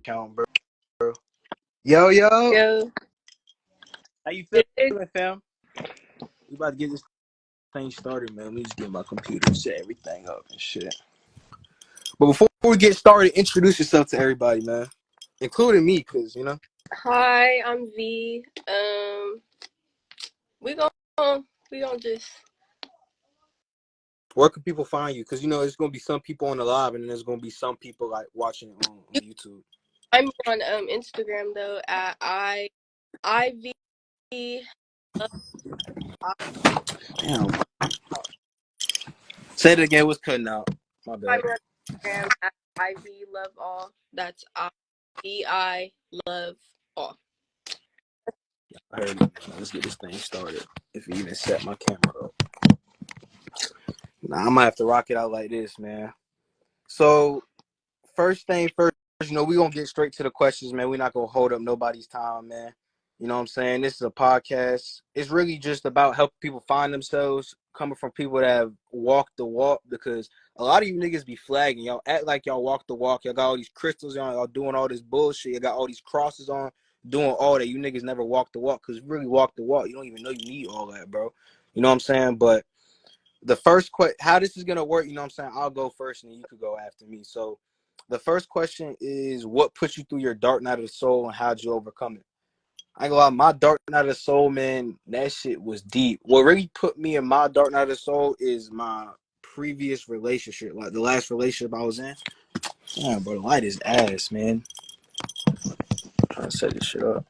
account, bro. Yo, yo. Yo, How you good. feeling, fam? We about to get this thing started, man. We just get my computer, set everything up and shit. But before we get started, introduce yourself to everybody, man. Including me, because, Hi, I'm V. We gon' we gon' just. where can people find you? Because, there's going to be some people on the live and then there's going to be some people, like, watching it on YouTube. I'm on Instagram though at iv. Damn. Say it again. What's cutting out? My I'm bad. on Instagram at ivloveall. That's I love all. I heard it. Let's get this thing started. If you even set my camera up. Nah, I'm gonna have to rock it out like this, man. So, first thing first, we gonna get straight to the questions, man. We're not gonna hold up nobody's time, man. You know what I'm saying? This is a podcast. It's really just about helping people find themselves, coming from people that have walked the walk, because a lot of you niggas be flagging. Y'all act like y'all walk the walk. Y'all got all these crystals on, y'all doing all this bullshit. You got all these crosses on, doing all that. You niggas never walk the walk, because really walk the walk. You don't even know you need all that, bro. You know what I'm saying? But the first question, how this is gonna work, you know what I'm saying? I'll go first and then you could go after me. So the first question is, what put you through your dark night of the soul and how'd you overcome it? I ain't gonna lie, my dark night of the soul, man, that shit was deep. What really put me in my dark night of the soul is my previous relationship, like the last relationship I was in. Damn, bro, the light is ass, man. I'm trying to set this shit up.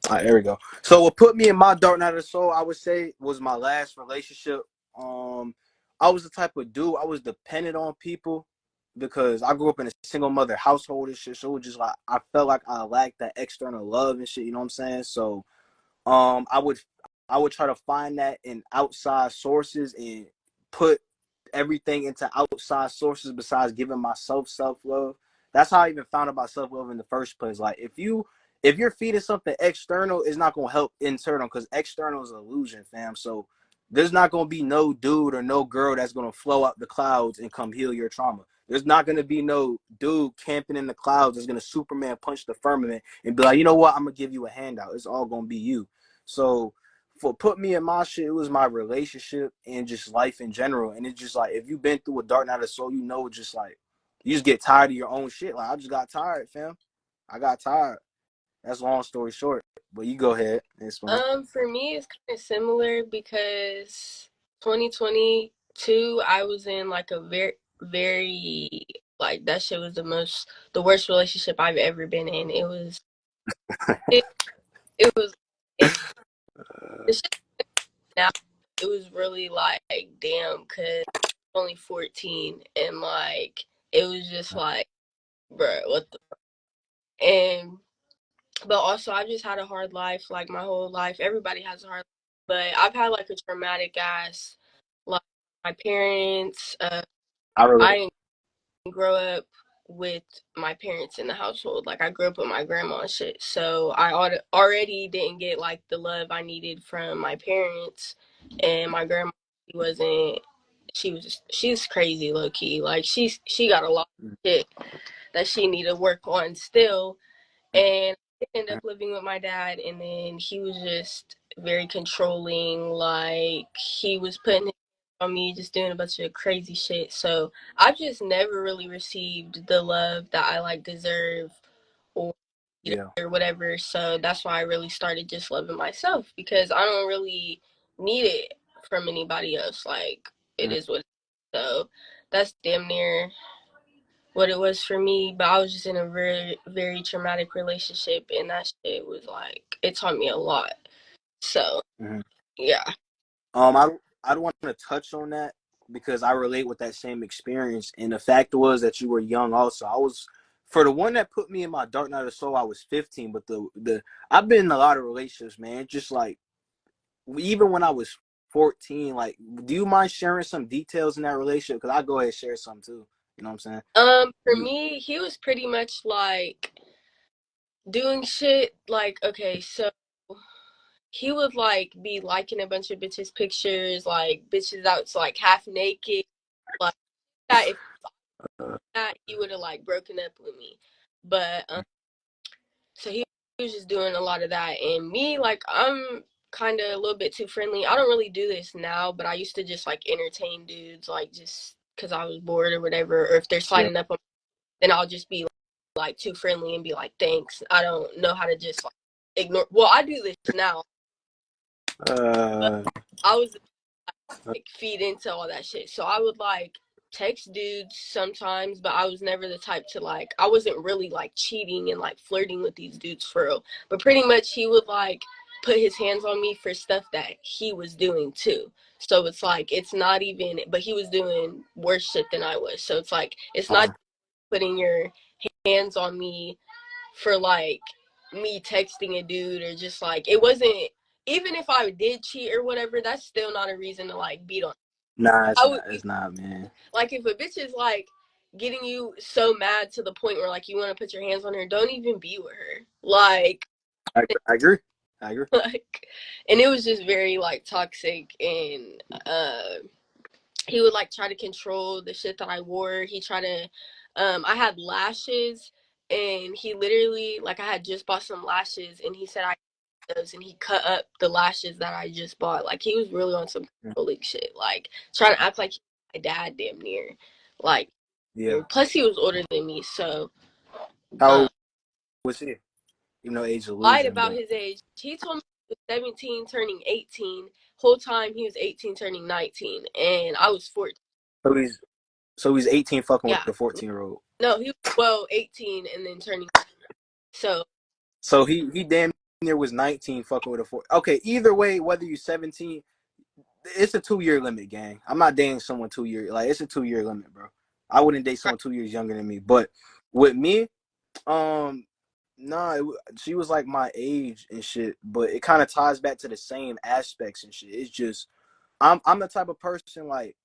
All right, there we go. So what put me in my dark night of the soul, I would say, was my last relationship. I was the type of dude, I was dependent on people because I grew up in a single mother household and shit. So it was just like I felt like I lacked that external love and shit. You know what I'm saying? So I would try to find that in outside sources and put everything into outside sources besides giving myself self-love. That's how I even found about self-love in the first place. Like if you're feeding something external, it's not gonna help internal, because external is an illusion, fam. So there's not gonna be no dude or no girl that's gonna flow out the clouds and come heal your trauma. There's not gonna be no dude camping in the clouds that's gonna Superman punch the firmament and be like, you know what, I'm gonna give you a handout. It's all gonna be you. So for put me in my shit, it was my relationship and just life in general. And it's just like, if you've been through a dark night of the soul, just like you just get tired of your own shit. Like I just got tired, fam. I got tired. That's long story short. But you go ahead and explain. For me it's kind of similar because 2022 I was in like a very like that shit was the worst relationship I've ever been in. It, it was it, the shit now, it was really like damn, because I'm only 14 and like it was just like bro, what the, and but also I just had a hard life like my whole life. Everybody has a hard life, but I've had like a traumatic ass, like my parents, I relate. I didn't grow up with my parents in the household. Like I grew up with my grandma and shit, so I already didn't get like the love I needed from my parents. And my grandma, she wasn't she's crazy low key. Like she got a lot of shit that she need to work on still. And I ended up living with my dad, and then he was just very controlling. Like he was putting it on me, just doing a bunch of crazy shit. So I've just never really received the love that I like deserve or Yeah. or whatever. So that's why I really started just loving myself, because I don't really need it from anybody else. Like it is what it is. So that's damn near what it was for me. But I was just in a very, very traumatic relationship, and that shit was like, it taught me a lot. So, Mm-hmm. yeah. I don't want to touch on that because I relate with that same experience. And the fact was that you were young also. I was, for the one that put me in my dark night of the soul, I was 15. But the I've been in a lot of relationships, man. Just like even when I was 14, like, do you mind sharing some details in that relationship? Because I go ahead and share some too. You know what I'm saying? For me, he was pretty much like doing shit like, okay, so he would like be liking a bunch of bitches' pictures, like bitches out like half naked, like that. If that, he would have like broken up with me. But so he was just doing a lot of that, and me, like, I'm kind of a little bit too friendly. I don't really do this now, but I used to just like entertain dudes, like just because I was bored or whatever, or if they're Yeah. sliding up on me, then I'll just be like too friendly and be like, thanks. I don't know how to just like ignore. Well, I do this now, but Uh, I was like feed into all that shit. So I would like text dudes sometimes, but I was never the type to like, I wasn't really like cheating and like flirting with these dudes for real. But pretty much he would like put his hands on me for stuff that he was doing too. So it's like, it's not even, but he was doing worse shit than I was. So it's like, it's not putting your hands on me for like me texting a dude, or just like, it wasn't, even if I did cheat or whatever, that's still not a reason to like beat on. nah, I would it's not, man. like, if a bitch is like getting you so mad to the point where like you want to put your hands on her, don't even be with her. Like, I agree. I agree. like, and it was just very like toxic, and he would like try to control the shit that I wore. He tried to, I had lashes, and he literally, like, I had just bought some lashes, and he said I those, and he cut up the lashes that I just bought. Like, he was really on some controlling shit, like trying to act like my dad, damn near. Like, Yeah. plus he was older than me, so How um, old was he? You know, age lied illusion, about but his age. He told me he was 17, turning 18. Whole time he was 18, turning 19, and I was 14. so he's 18 fucking with Yeah, the 14-year-old. no, he was, well, 18 and then turning. So So he damn near was 19 fucking with a 4. Okay, either way, whether you're 17, it's a 2-year limit, gang. I'm not dating someone 2 years. Like, it's a 2-year limit, bro. I wouldn't date right, someone 2 years younger than me. But with me, um, nah, she was like my age and shit. But it kind of ties back to the same aspects and shit. It's just I'm the type of person, like,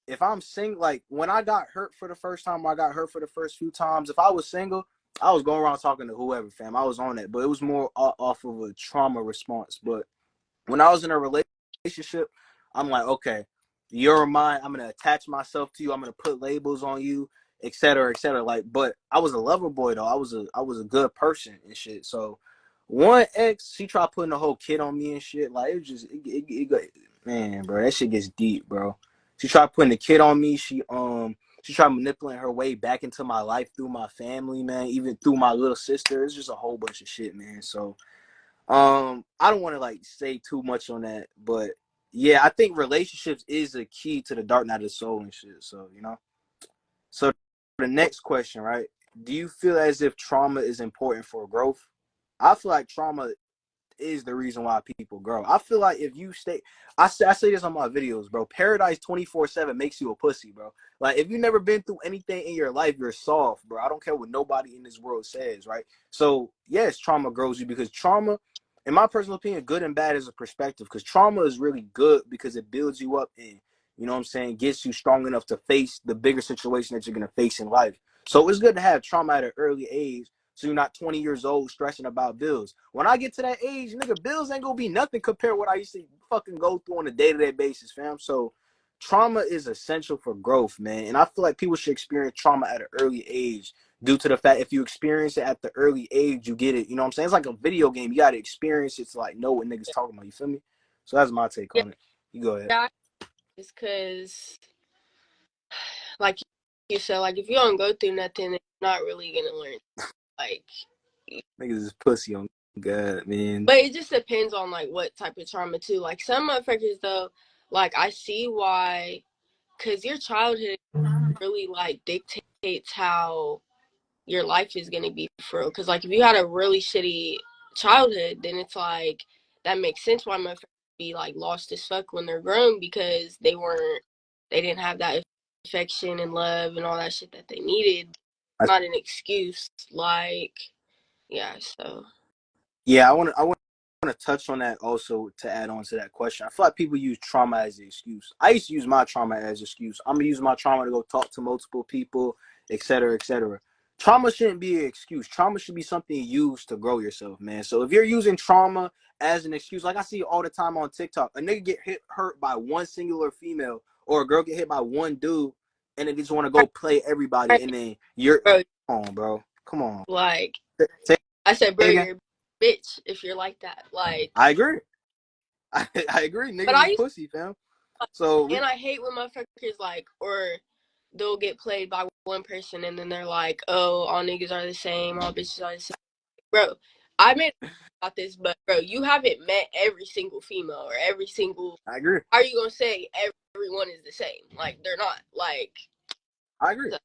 if I'm single, like when I got hurt for the first time, I got hurt for the first few times. If I was single, I was going around talking to whoever, fam. I was on that, but it was more off of a trauma response. But when I was in a relationship, I'm like, okay, you're mine. I'm gonna attach myself to you. I'm gonna put labels on you, et cetera, et cetera. Like, but I was a lover boy though. I was a good person and shit. So one ex, she tried putting a whole kid on me and shit. Like, it was just, man, bro, that shit gets deep, bro. She tried putting a kid on me. She tried manipulating her way back into my life through my family, man, even through my little sister. It's just a whole bunch of shit, man. So I don't want to like say too much on that, but yeah, I think relationships is a key to the dark night of the soul and shit. So, So the next question, right? Do you feel as if trauma is important for growth? I feel like trauma is the reason why people grow. I feel like if you stay, I say this on my videos, bro. Paradise 24/7 makes you a pussy, bro. Like, if you never been through anything in your life, you're soft, bro. I don't care what nobody in this world says, right? So yes, trauma grows you, because trauma, in my personal opinion, good and bad is a perspective. Because trauma is really good because it builds you up and, you know what I'm saying, gets you strong enough to face the bigger situation that you're gonna face in life. So it's good to have trauma at an early age, so you're not 20 years old stressing about bills. When I get to that age, nigga, bills ain't gonna be nothing compared to what I used to fucking go through on a day-to-day basis, fam. So trauma is essential for growth, man. And I feel like people should experience trauma at an early age, due to the fact if you experience it at the early age, you get it. You know what I'm saying? It's like a video game. You gotta experience it to like know what niggas talking about. You feel me? So that's my take yeah, on it. You go ahead. yeah, just because, like you said, like if you don't go through nothing, then you're not really gonna learn. Like, Niggas is pussy on God, man. but it just depends on like what type of trauma too. Like some motherfuckers though, like I see why, because your childhood really like dictates how your life is gonna be for real. Because like if you had a really shitty childhood, then it's like that makes sense why motherfuckers be like lost as fuck when they're grown, because they didn't have that affection and love and all that shit that they needed. Not an excuse. Like, yeah, so Yeah, I want to touch on that also, to add on to that question. I feel like people use trauma as an excuse. I used to use my trauma as an excuse. I'm gonna use my trauma to go talk to multiple people, et cetera, et cetera. Trauma shouldn't be an excuse. Trauma should be something you use to grow yourself, man. So if you're using trauma as an excuse, like I see all the time on TikTok, a nigga get hurt by one singular female, or a girl get hit by one dude, and they just want to go play everybody, and then you're bro, on, bro. Come on. Like, Say I said, bro, it again. you're a bitch if you're like that. Like, I agree. I agree. but Niggas I is used pussy, fam. So and I hate when motherfuckers like, or they'll get played by one person and then they're like, oh, all niggas are the same, all bitches are the same. Bro, I made about this, but bro, you haven't met every single female or every single. I agree. How are you gonna say everyone is the same? Like, they're not. Like, I agree. so.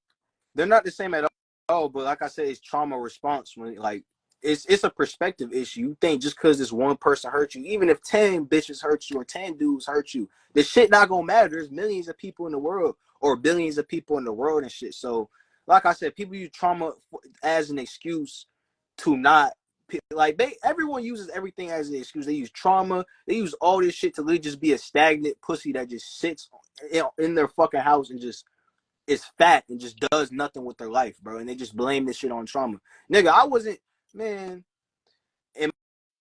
They're not the same at all, but like I said, it's trauma response when like it's a perspective issue. You think just because this one person hurt you, even if 10 bitches hurt you or 10 dudes hurt you, this shit not gonna matter. There's millions of people in the world or billions of people in the world and shit. So, like I said, people use trauma as an excuse to not like everyone uses everything as an excuse. They use trauma. They use all this shit to literally just be a stagnant pussy that just sits in their fucking house and just is fat and just does nothing with their life, bro. And they just blame this shit on trauma. Nigga, I wasn't, man, in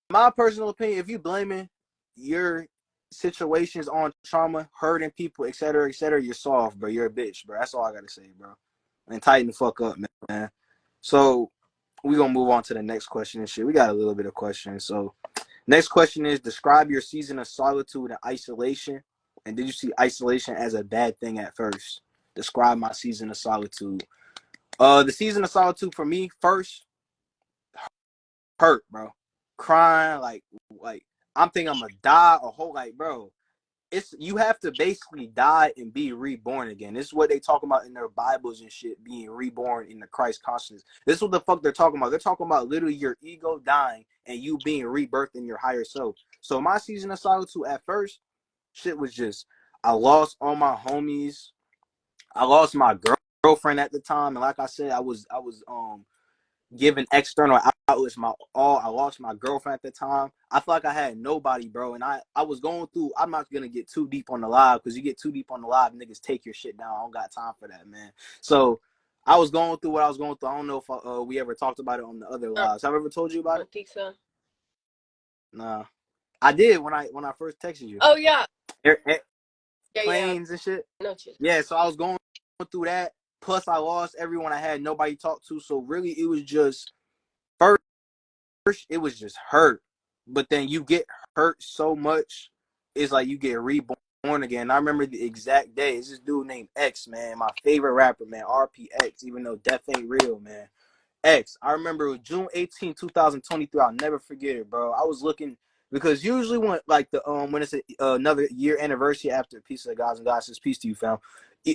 my personal opinion, if you blaming your situations on trauma, hurting people, etc., etc., you're soft, bro. You're a bitch, bro. That's all I gotta say, bro. And tighten the fuck up, man. So we gonna move on to the next question and shit. We got a little bit of questions. So next question is, describe your season of solitude and isolation. And did you see isolation as a bad thing at first? Describe my season of solitude. The season of solitude for me, first, hurt, bro. Crying, like I'm thinking I'm gonna die a whole like, bro. It's you have to basically die and be reborn again. This is what they talk about in their Bibles and shit, being reborn in the Christ consciousness. This is what the fuck they're talking about. They're talking about literally your ego dying and you being rebirthed in your higher self. So my season of solitude at first, shit was just I lost all my homies. I lost my girlfriend at the time, and like I said, I was giving external outlets my all. I lost my girlfriend at the time. I felt like I had nobody, bro. And I was going through. I'm not gonna get too deep on the live because you get too deep on the live, niggas take your shit down. I don't got time for that, man. So I was going through what I was going through. I don't know if we ever talked about it on the other lives. Have I ever told you I about it? don't think so. Nah, I did when I first texted you. Oh yeah, yeah. Planes and shit. No shit. Yeah, so I was going through that. Plus, I lost everyone I had, nobody to talk to. So really, it was just first, it was just hurt. But then you get hurt so much, it's like you get reborn again. I remember the exact day. It's this dude named X, man, my favorite rapper, man, RPX. Even though death ain't real, man. X. I remember it was June 18, 2023. I'll never forget it, bro. I was looking because usually when like the when it's another year anniversary after Peace of the Gods and Goddesses, peace to you, fam.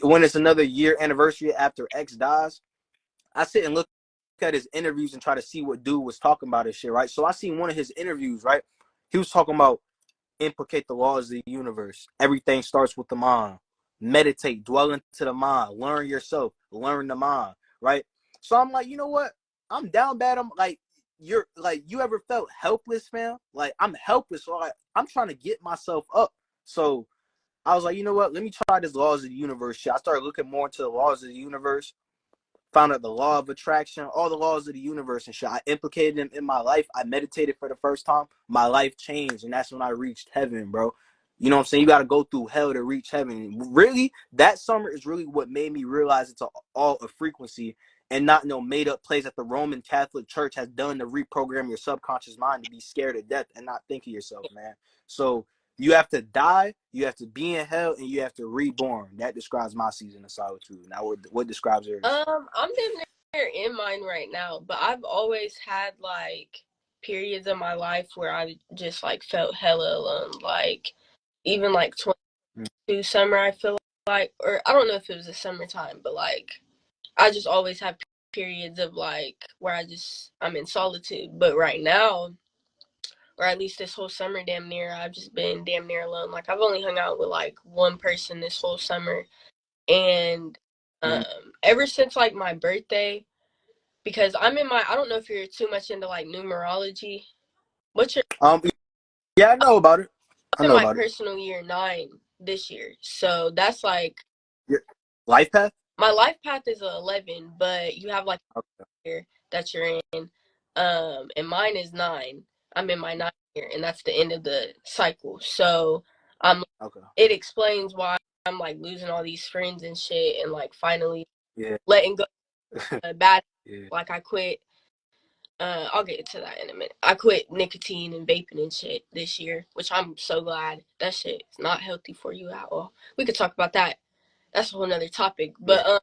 When it's another year anniversary after X dies, I sit and look at his interviews and try to see what dude was talking about his shit, right? So I seen one of his interviews, right? He was talking about implicate the laws of the universe. Everything starts with the mind. Meditate, dwell into the mind, learn yourself, learn the mind, right? So I'm like, you know what? I'm down bad. I'm like, you're like, you ever felt helpless, man? Like, I'm helpless. So I'm trying to get myself up. So I was like, you know what? Let me try this laws of the universe shit. I started looking more into the laws of the universe, found out the law of attraction, all the laws of the universe and shit. I implicated them in my life. I meditated for the first time. My life changed, and that's when I reached heaven, bro. You know what I'm saying? You got to go through hell to reach heaven. Really, that summer is really what made me realize it's all a frequency and not no made up place that the Roman Catholic Church has done to reprogram your subconscious mind to be scared to death and not think of yourself, man. So you have to die, you have to be in hell, and you have to reborn. That describes my season of solitude. Now, what describes yours? I'm damn near in mine right now, but I've always had like periods of my life where I just like felt hella alone. Like even like 22 summer, I feel like, or I don't know if it was the summertime, but like I just always have periods of like where I'm in solitude. But right now, or at least this whole summer, damn near, I've just been damn near alone. Like I've only hung out with like one person this whole summer, and Mm-hmm. ever since like my birthday, because I don't know if you're too much into like numerology. What's your Yeah, I know about it. I I'm in know my about it. personal year 9 this year. So that's like Your life path. my life path is a 11, but you have like Okay. a year that you're in. And mine is 9. I'm in my 9th year, and that's the end of the cycle. So Okay. it explains why I'm like losing all these friends and shit and like finally Yeah. letting go of bad Yeah. Like I quit. I'll get into that in a minute. I quit nicotine and vaping and shit this year, which I'm so glad. That shit is not healthy for you at all. We could talk about that. That's a whole nother topic. Yeah. But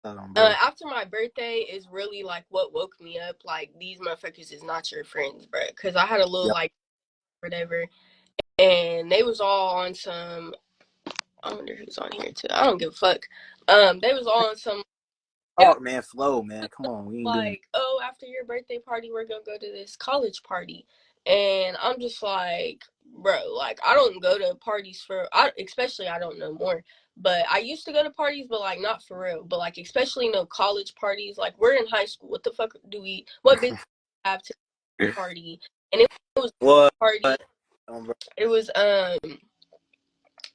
Bro. after my birthday is really like what woke me up. Like these motherfuckers is not your friends, bro. Because I had a little Yep. like whatever, and they was all on some. I wonder who's on here too. I don't give a fuck. They was all on some. Oh man, flow, man. Come on, we ain't doing. Like, oh, after your birthday party, we're gonna go to this college party, and I'm just like, bro, like I don't go to parties especially I don't know more, but I used to go to parties, but like not for real, but like especially no college parties. Like we're in high school. What the fuck what business do we have to party? And it was What? a party. Bro. It was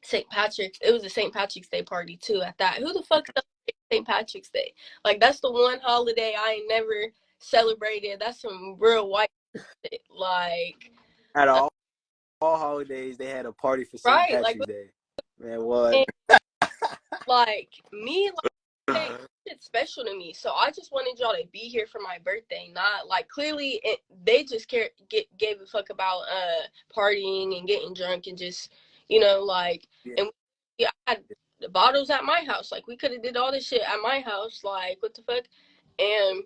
St. Patrick's. It was a St. Patrick's Day party too. At that, who the fuck celebrates St. Patrick's Day? Like that's the one holiday I ain't never celebrated. That's some real white shit. Like At all holidays, they had a party for St. right, like Patrick's Day. Man, what? and, like me, like it's special to me. So I just wanted y'all to be here for my birthday. Not like clearly they just gave a fuck about partying and getting drunk and just like Yeah. and yeah, I had the bottles at my house. Like we could have did all this shit at my house. Like what the fuck, and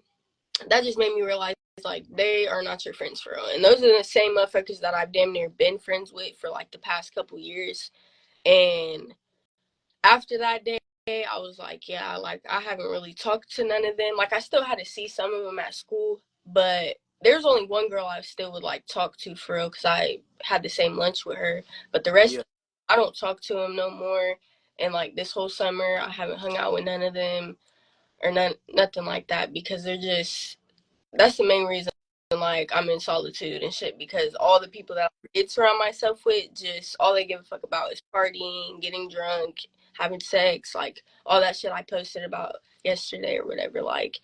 that just made me realize like they are not your friends for real. And those are the same motherfuckers that I've damn near been friends with for like the past couple years. And after that day, I was like, yeah, like I haven't really talked to none of them. Like I still had to see some of them at school, but there's only one girl I still would like talk to for real because I had the same lunch with her. But the rest, Yeah. I don't talk to them no more. And like this whole summer, I haven't hung out with none of them or nothing like that because that's the main reason like I'm in solitude and shit because all the people that I did surround myself with just all they give a fuck about is partying, getting drunk, having sex, like all that shit I posted about yesterday or whatever, like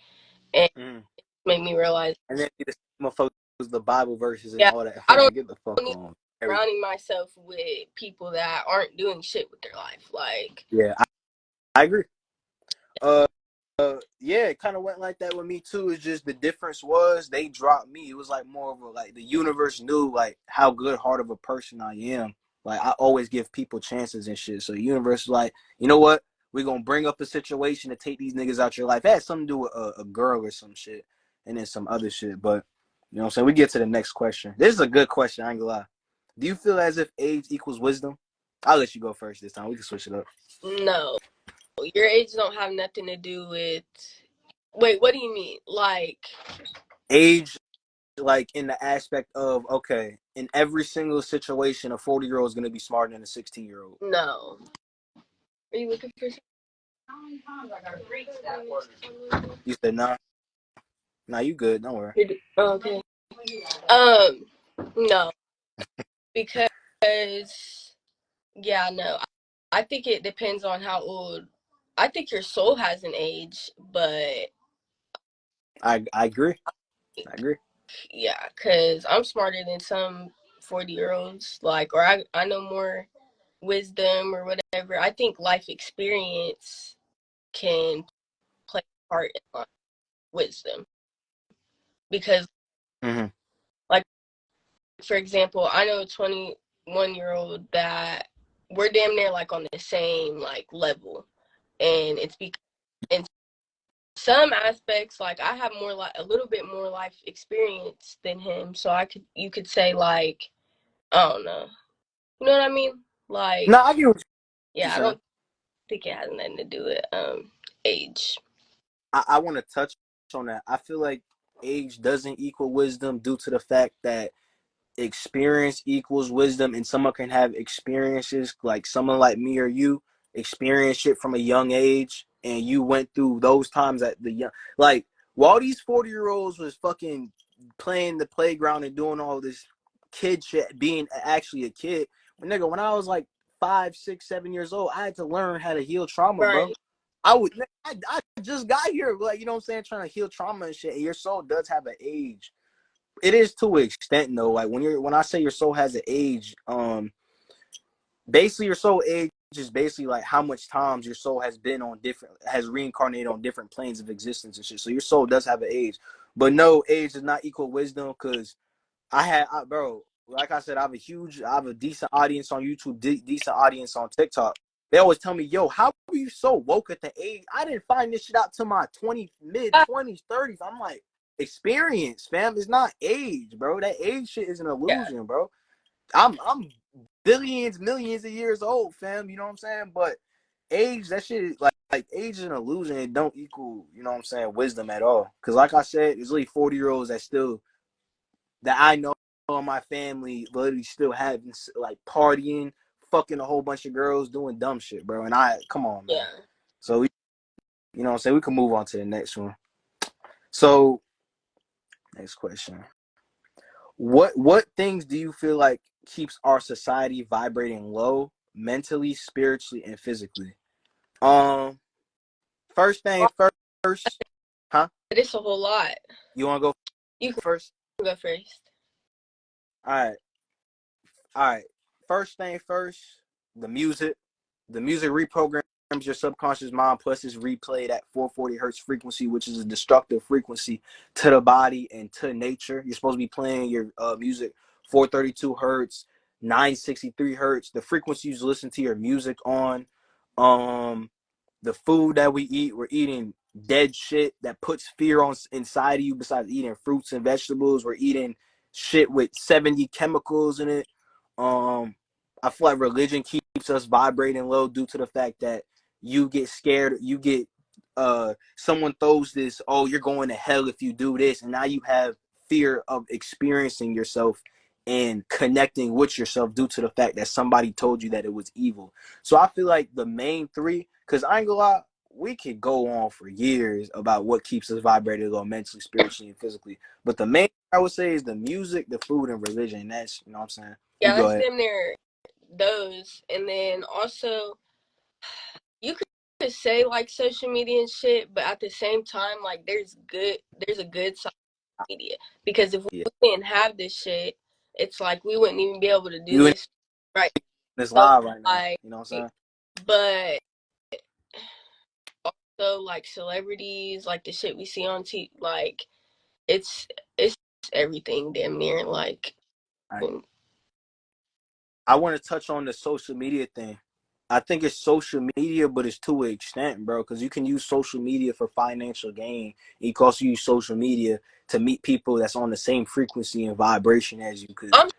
and it Mm. made me realize And then the motherfuckers, the Bible verses and yeah, all that. I Man, don't get the fuck need on. surrounding myself with people that aren't doing shit with their life. Like Yeah, I agree. Uh, yeah, it kind of went like that with me too. It's just the difference was they dropped me. It was like more of a like the universe knew like how good heart of a person I am. Like I always give people chances and shit. So the universe is like, you know what? We're gonna bring up a situation to take these niggas out your life. It had something to do with a girl or some shit, and then some other shit. But you know what I'm saying? We get to the next question. This is a good question. I ain't gonna lie. Do you feel as if age equals wisdom? I'll let you go first this time. We can switch it up. no, your age don't have nothing to do with. Wait, what do you mean? Like Age, like in the aspect of okay, in every single situation, a 40-year-old is going to be smarter than a 16-year-old. no. Are you looking for? You said nah, nah, you good? Don't worry. Oh, okay. Um, no, because yeah, no. I think it depends on how old. I think your soul has an age, but I agree. I agree. yeah, because I'm smarter than some 40-year-olds, like, or I know more wisdom or whatever. I think life experience can play a part in like, wisdom because, Mm-hmm. like, for example, I know a 21-year-old that we're damn near like on the same like level, and it's because in some aspects like I have more like a little bit more life experience than him, so you could say like I don't know, you know what I mean? Like No, I get what you're yeah, I saying. don't think it has nothing to do with age. I want to touch on that. I feel like age doesn't equal wisdom due to the fact that experience equals wisdom, and someone can have experiences like someone like me or you experience shit from a young age, and you went through those times at the young, like while these 40-year-olds was fucking playing the playground and doing all this kid shit, being actually a kid. But nigga, when I was like 5, 6, 7 years old, I had to learn how to heal trauma, bro. Right. I just got here, like, you know what I'm saying, trying to heal trauma and shit. And your soul does have an age. It is to an extent though. Like when I say your soul has an age, basically your soul ages is basically like how much times your soul has reincarnated on different planes of existence and shit. So your soul does have an age, but no, age does not equal wisdom. Because bro, like I said, I have a decent audience on YouTube, decent audience on TikTok. They always tell me, yo, how are you so woke at the age? I didn't find this shit out till my mid 20s, 30s. I'm like, experience, fam. It's not age, bro. That age shit is an Yeah. illusion, bro. I'm billions, millions of years old, fam. You know what I'm saying? But age, that shit is like age is an illusion. It don't equal, you know what I'm saying, wisdom at all. Because like I said, there's really 40-year-olds that I know in my family literally still having like partying, fucking a whole bunch of girls, doing dumb shit, bro. And come on, man. Yeah. So you know what I'm saying, we can move on to the next one. So next question. What things do you feel like keeps our society vibrating low mentally, spiritually, and physically? Um, first thing first, huh? It's a whole lot. You want to go You can first? go first. All right, all right. First thing first, the music. The music reprograms your subconscious mind, plus it's replayed at 440 hertz frequency, which is a destructive frequency to the body and to nature. You're supposed to be playing your music 432 hertz, 963 hertz, the frequencies you listen to your music on. Um, the food that we eat, we're eating dead shit that puts fear on inside of you. Besides eating fruits and vegetables, we're eating shit with 70 chemicals in it. um I feel like religion keeps us vibrating low due to the fact that you get scared, someone throws this, oh, you're going to hell if you do this, and now you have fear of experiencing yourself and connecting with yourself due to the fact that somebody told you that it was evil. So I feel like the main three, because I ain't gonna lie, we could go on for years about what keeps us vibrating low mentally, spiritually, and physically. But the main I would say is the music, the food, and religion. And that's, you know what I'm saying. You Yeah, go that's ahead. damn near those. And then also, you could say like social media and shit, but at the same time, like there's a good side of media, because if we Yeah, didn't have this shit, it's like we wouldn't even be able to do you in this right. this So live right now. like, You know what I'm saying. but also like celebrities, like the shit we see on TV, like it's everything damn near. Like, All right. I want to touch on the social media thing. I think it's social media, but it's to an extent, bro, because you can use social media for financial gain. You can also use social media to meet people that's on the same frequency and vibration as you. Because I'm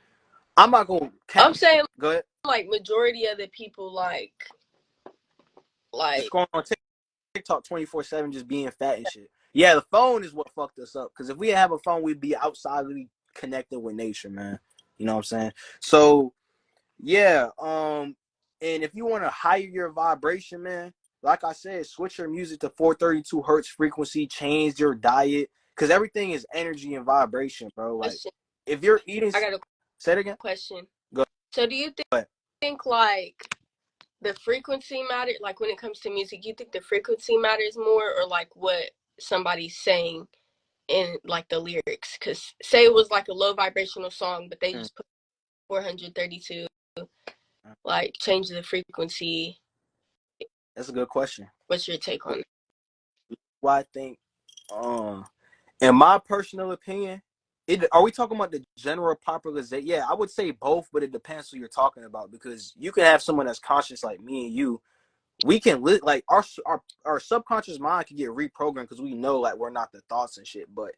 I'm not gonna I'm saying go ahead. like majority of the people Just like going on TikTok 24/7, just being fat and shit. Yeah, the phone is what fucked us up. Because if we have a phone, we'd be outsidely connected with nature, man. You know what I'm saying? So yeah, and if you want to higher your vibration, man, like I said, switch your music to 432 hertz frequency, change your diet, because everything is energy and vibration, bro. Like question. if you're eating, I got a say it again. question. Go So do you ahead. think like the frequency matter, like when it comes to music, you think the frequency matters more, or like what somebody's saying in like the lyrics? Because say it was like a low vibrational song, but they Mm, just put 432, like change the frequency. that's a good question. What's your take on it? Why I think, in my personal opinion, are we talking about the general popularization? Yeah, I would say both, but it depends who you're talking about, because you can have someone that's conscious like me and you. We can like our subconscious mind can get reprogrammed because we know like we're not the thoughts and shit. But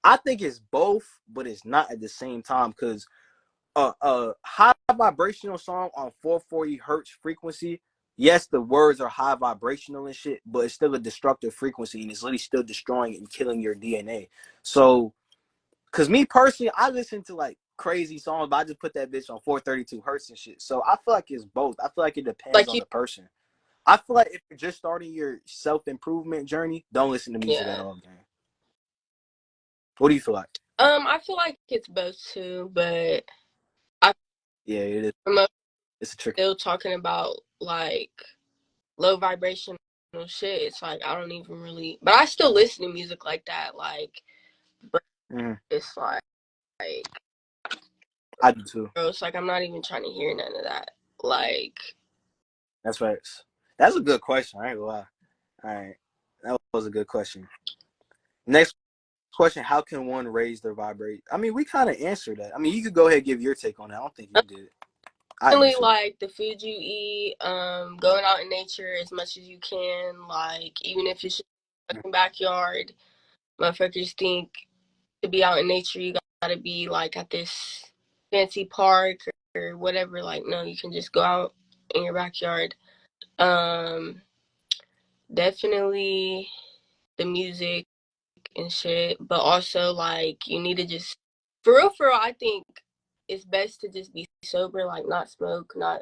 I think it's both, but it's not at the same time, because a high vibrational song on 440 hertz frequency, yes, the words are high vibrational and shit, but it's still a destructive frequency and it's literally still destroying and killing your DNA. So, because me personally, I listen to like crazy songs, but I just put that bitch on 432 hertz and shit. So I feel like it's both. I feel like it depends Like on you, the person. I feel like if you're just starting your self improvement journey, don't listen to music at yeah. all, man. What do you feel like? I feel like it's both too, but I Yeah, it is. am It's a trick. still talking about like low vibrational shit. It's like I don't even really, but I still listen to music like that. Like, but Mm, it's like I do too. bro, it's like I'm not even trying to hear none of that. Like, That's facts. That's a good question. I ain't gonna lie. All right, that was a good question. Next question: how can one raise their vibrate? I mean, we kind of answered that. I mean, you could go ahead and give your take on that. I don't think you did. I Definitely answered. like the food you eat, going out in nature as much as you can, like even if it's just a fucking backyard. Motherfuckers think to be out in nature you gotta be like at this fancy park or whatever. Like no, you can just go out in your backyard. Um, Definitely the music and shit, but also like you need to just for real, I think it's best to just be sober, like not smoke, not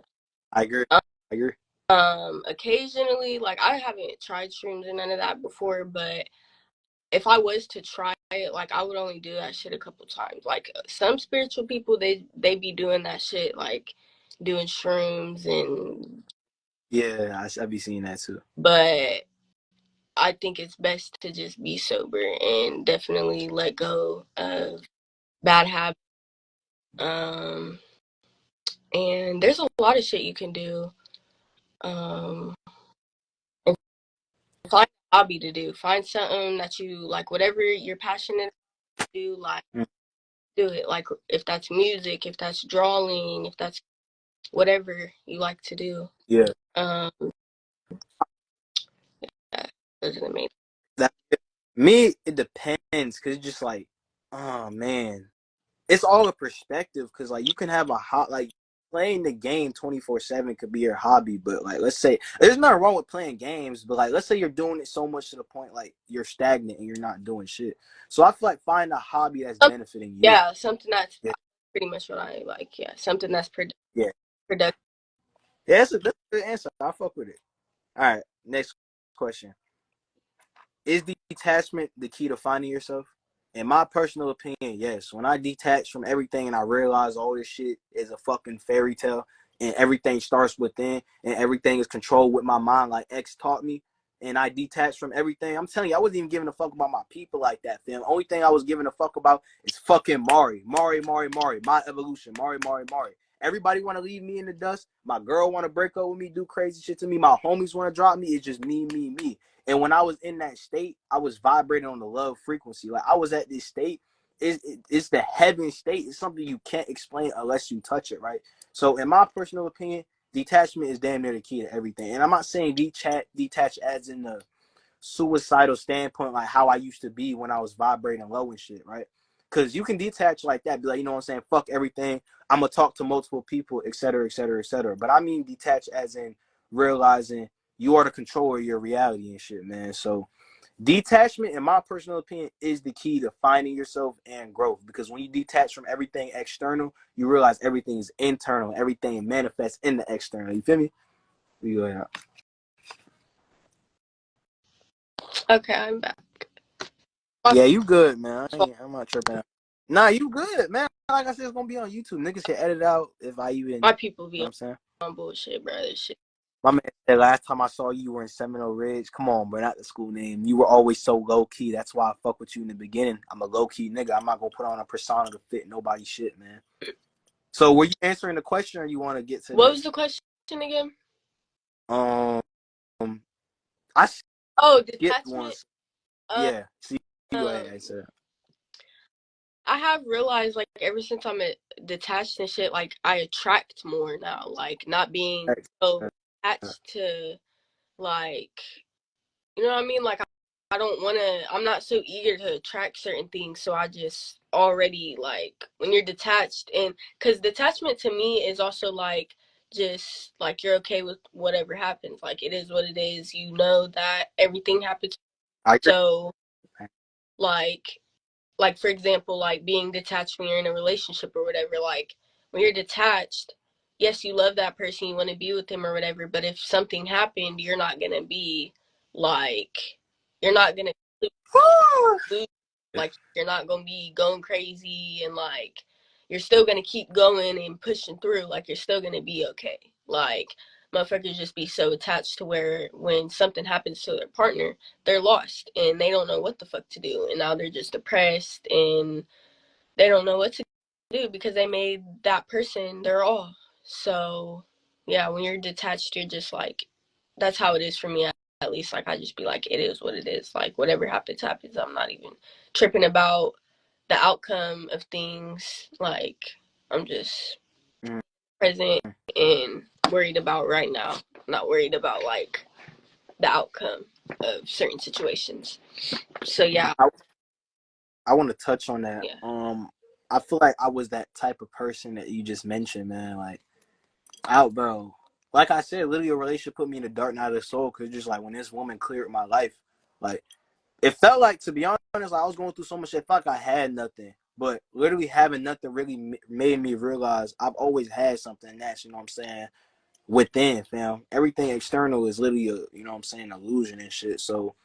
I agree. I agree. occasionally, like I haven't tried shrooms and none of that before, but if I was to try it, like I would only do that shit a couple times. Like some spiritual people, they be doing that shit, like doing shrooms and. Yeah, I be seeing that too. But I think it's best to just be sober and definitely let go of bad habits. Um, and there's a lot of shit you can do. And find a hobby to do. Find something that you like, whatever you're passionate to do, like Mm. do it. Like if that's music, if that's drawing, if that's whatever you like to do. Yeah. Um, those are the main. That me, it depends because it's just like, oh man, it's all a perspective because like you can have a hot like playing the game 24/7 could be your hobby, but like let's say there's nothing wrong with playing games, but like let's say you're doing it so much to the point like you're stagnant and you're not doing shit. So I feel like find a hobby that's benefiting you. Yeah, something that's Yeah, pretty much what I like. Yeah, something that's yeah, productive. yeah. That's a good answer. I fuck with it. All right, next question. Is detachment the key to finding yourself? In my personal opinion, yes. When I detach from everything and I realize all this shit is a fucking fairy tale and everything starts within and everything is controlled with my mind, like X taught me, and I detach from everything, I'm telling you, I wasn't even giving a fuck about my people like that, fam. Only thing I was giving a fuck about is fucking Mari. Mari, Mari, Mari. My evolution. Mari, Mari, Mari. Everybody want to leave me in the dust. My girl want to break up with me, do crazy shit to me. My homies want to drop me. It's just me, me, me. And when I was in that state, I was vibrating on the love frequency. Like I was at this state. It's the heaven state. It's something you can't explain unless you touch it, right? So, in my personal opinion, detachment is damn near the key to everything. And I'm not saying detach as in the suicidal standpoint, like how I used to be when I was vibrating low and shit, right? Because you can detach like that, be like, you know what I'm saying? Fuck everything. I'm gonna talk to multiple people, et cetera, et cetera, et cetera. But I mean detach as in realizing you are the controller of your reality and shit, man. So detachment, in my personal opinion, is the key to finding yourself and growth. Because when you detach from everything external, you realize everything is internal. Everything manifests in the external. You feel me? We go ahead. Okay, I'm back. Yeah, you good, man. I'm not tripping out. Nah, you good, man. Like I said, it's gonna be on YouTube. Niggas can edit out if I even, you know My people what be I'm saying? on bullshit, bro. This shit. My man said last time I saw you, you were in Seminole Ridge. Come on, bro, not the school name. You were always so low key. That's why I fuck with you in the beginning. I'm a low key nigga. I'm not gonna put on a persona to fit nobody's shit, man. So, were you answering the question, or you want to get to the What was next the question again? one? I Oh, skipped detachment. once. Um, Yeah. See, you go ahead. I said. I have realized like ever since I'm detached and shit, like I attract more now. Like not being so attached to like, you know what I mean? Like I don't want to. I'm not so eager to attract certain things, so I just already like when you're detached and because detachment to me is also like just like you're okay with whatever happens. Like it is what it is. You know that everything happens. I agree. So like like for example, like being detached when you're in a relationship or whatever, like when you're detached, yes, you love that person, you want to be with them or whatever, but if something happened, you're not gonna be like you're not gonna lose, like you're not gonna be going crazy and like you're still gonna keep going and pushing through, like you're still gonna be okay. Like motherfuckers just be so attached to where when something happens to their partner, they're lost and they don't know what the fuck to do. And now they're just depressed and they don't know what to do because they made that person their all. So yeah, when you're detached, you're just like, that's how it is for me at least. Like, I just be like, it is what it is. Like, whatever happens, happens. I'm not even tripping about the outcome of things. Like, I'm just Mm. present and worried about right now. Not worried about, like, the outcome of certain situations. So, yeah. I want to touch on that. Yeah. I feel like I was that type of person that you just mentioned, man. Like, out, bro. Like I said, literally, a relationship put me in the dark night of the soul. Cause just like when this woman cleared my life, like it felt like, to be honest, like I was going through so much shit. I felt like I had nothing, but literally having nothing really made me realize I've always had something. And that's, you know what I'm saying, within, fam. Everything external is literally a, you know what I'm saying, illusion and shit. So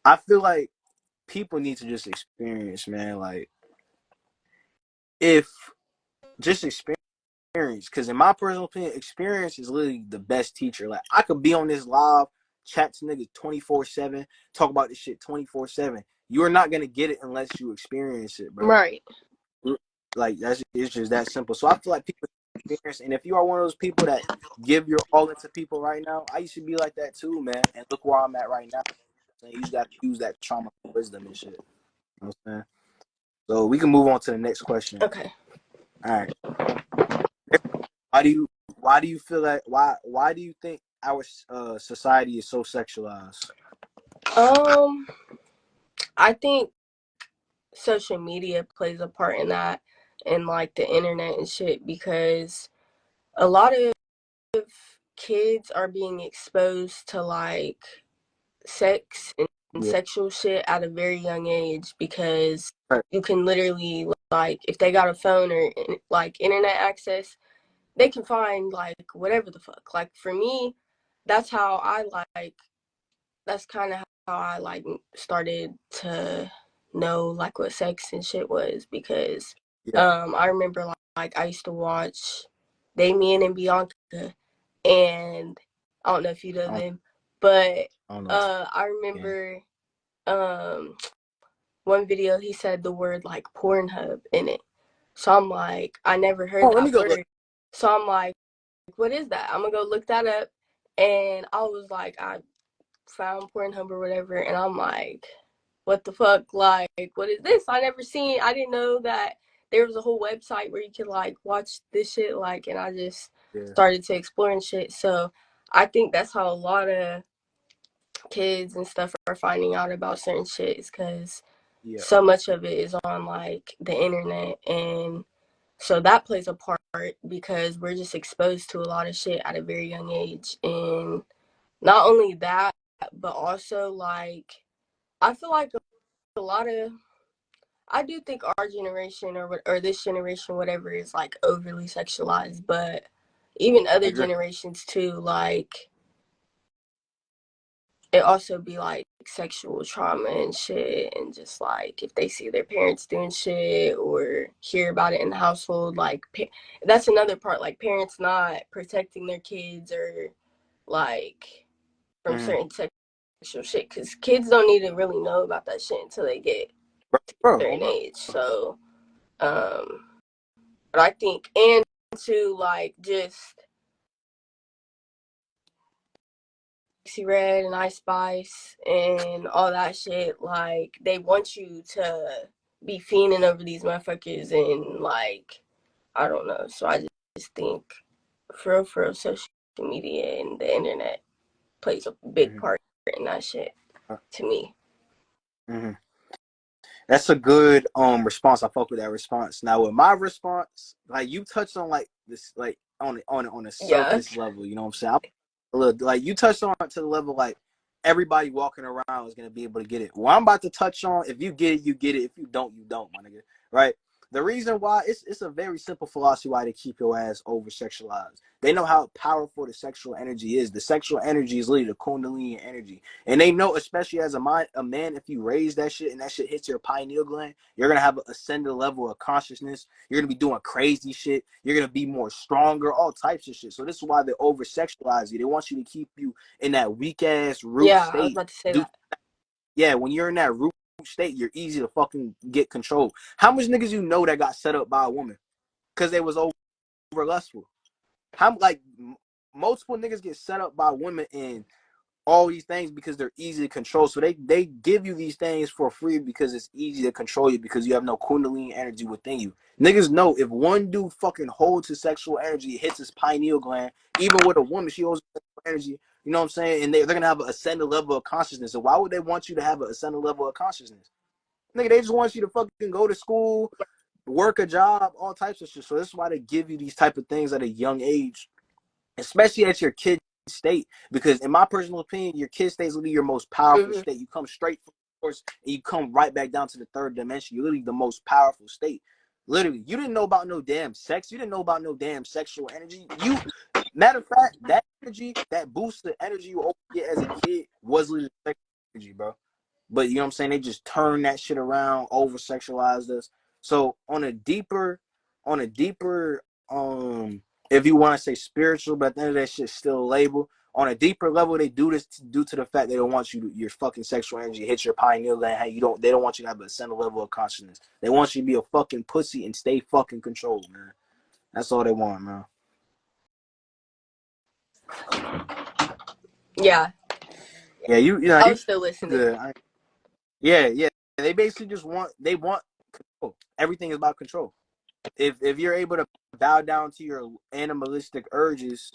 I feel like people need to just experience, man. Like, if just experience, because in my personal opinion, experience is literally the best teacher. Like, I could be on this live, chat to niggas 24/7, talk about this shit 24/7. You're not gonna get it unless you experience it, bro. Right. Like, it's just that simple. So I feel like people experience, and if you are one of those people that give your all into people right now, I used to be like that too, man. And look where I'm at right now. You just got to use that trauma for wisdom and shit. You know what I'm saying? So we can move on to the next question. Okay. All right. Why do you feel like why do you think our society is so sexualized? Um, I think social media plays a part in that, and like the internet and shit, because a lot of kids are being exposed to like sex and Yeah. sexual shit at a very young age, because Right. you can literally, like, if they got a phone or like internet access, they can find like whatever the fuck. Like, for me, that's how I like that's kind of how I like started to know like what sex and shit was, because Yeah. I remember like I used to watch Damien and Bianca, and I don't know if you know I don't, them, but I don't know. I Yeah. remember um one video he said the word like Pornhub in it. So I'm like, I never Oh, heard let me that go look. word. So I'm like, what is that? I'm gonna go look that up. And I was like, I found Pornhub or whatever, and I'm like, what the fuck? Like, what is this? I didn't know that there was a whole website where you could like watch this shit, like, and I just Yeah. started to explore and shit. So I think that's how a lot of kids and stuff are finding out about certain shit, is because Yeah. so much of it is on like the internet. And so that plays a part, because we're just exposed to a lot of shit at a very young age. And not only that, but also like, I feel like a lot of, I do think our generation, or this generation, whatever, is like overly sexualized, but even I other agree. generations too, like, it also be like sexual trauma and shit, and just like if they see their parents doing shit or hear about it in the household, like that's another part, like parents not protecting their kids, or like from Mm-hmm. certain sexual shit, because kids don't need to really know about that shit until they get Bro, oh certain bro. age. So, but I think, and to like just Sexy Red and Ice Spice and all that shit, like they want you to be fiending over these motherfuckers, and like, I don't know. So I just think for real, social media and the internet plays a big Mm-hmm. part in that shit to me. Mm-hmm. That's a good response. I fuck with that response. Now with my response, like you touched on like this, like on a Yeah. surface level, you know what I'm saying? Look, like you touched on it to the level like everybody walking around is gonna be able to get it. Well, I'm about to touch on, if you get it, you get it. If you don't, you don't, my nigga. Right? The reason why, it's a very simple philosophy why they keep your ass over sexualized. They know how powerful the sexual energy is. The sexual energy is literally the kundalini energy. And they know, especially as a man, if you raise that shit and that shit hits your pineal gland, you're gonna have an ascended level of consciousness. You're gonna be doing crazy shit. You're gonna be more stronger, all types of shit. So this is why they over sexualize you. They want you to keep you in that weak ass root Yeah, I was state. about to say Do that. Yeah, when you're in that root state, you're easy to fucking get control. How much niggas you know that got set up by a woman because they was over lustful? How like multiple niggas get set up by women in all these things because they're easy to control. So they give you these things for free because it's easy to control you because you have no kundalini energy within you. Niggas know if one dude fucking holds his sexual energy, hits his pineal gland, even with a woman, she holds sexual energy, you know what I'm saying? And they're going to have an ascended level of consciousness. So why would they want you to have an ascended level of consciousness? Nigga, they just want you to fucking go to school, work a job, all types of shit. So that's why they give you these type of things at a young age, especially at your kid state. Because in my personal opinion, your kid state is literally your most powerful state. You come straight from the course and you come right back down to the third dimension. You're literally the most powerful state. Literally, you didn't know about no damn sex. You didn't know about no damn sexual energy. Matter of fact, that energy, that boost of energy you get as a kid was literally sexual energy, bro. But you know what I'm saying? They just turn that shit around, over sexualized us. So on a deeper, if you want to say spiritual, but at the end of that shit still a label. On a deeper level, they do this due to the fact they don't want your fucking sexual energy hit your pineal gland. They don't want you to have a center level of consciousness. They want you to be a fucking pussy and stay fucking controlled, man. That's all they want, man. Yeah. Yeah, I was still listening. good. Yeah. They basically just want control. Everything is about control. If you're able to bow down to your animalistic urges,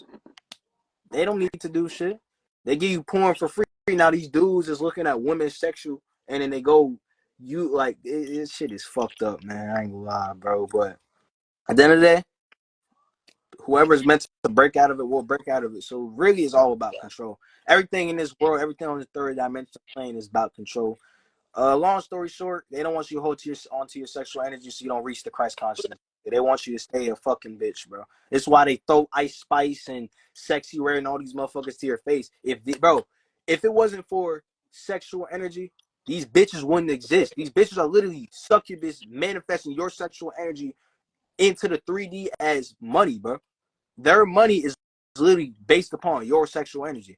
they don't need to do shit. They give you porn for free. Now these dudes is looking at women sexual, and then they go, you like this shit is fucked up, man. I ain't gonna lie, bro. But at the end of the day, whoever's meant to break out of it will break out of it. So really, it's all about control. Everything in this world, everything on the third dimension plane is about control. Long story short, they don't want you to hold onto your sexual energy so you don't reach the Christ consciousness. They want you to stay a fucking bitch, bro. It's why they throw Ice Spice and Sexy Red and all these motherfuckers to your face. If it wasn't for sexual energy, these bitches wouldn't exist. These bitches are literally succubus manifesting your sexual energy into the 3D as money, bro. Their money is literally based upon your sexual energy.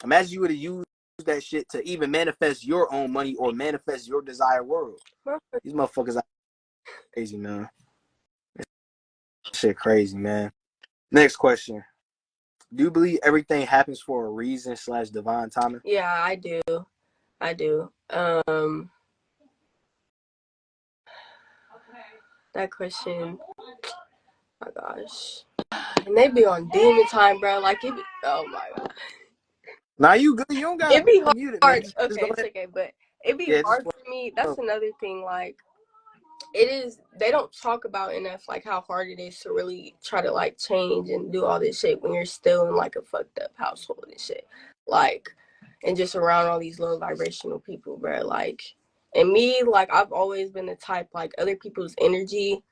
Imagine you would have used that shit to even manifest your own money or manifest your desired world. These motherfuckers are crazy, man. Shit crazy, man. Next question. Do you believe everything happens for a reason / divine timing? Yeah, I do. I do. That question, oh my gosh. And they be on demon time, bro. Like it be, oh my god. Now you good. You don't gotta It be mute it, man. hard. Just go Okay, it's ahead. okay, but it be Yeah, just hard go for me. ahead. That's another thing. Like it is, they don't talk about enough like how hard it is to really try to like change and do all this shit when you're still in like a fucked up household and shit. Like, and just around all these low vibrational people, bro. Like, and me, like I've always been the type like other people's energy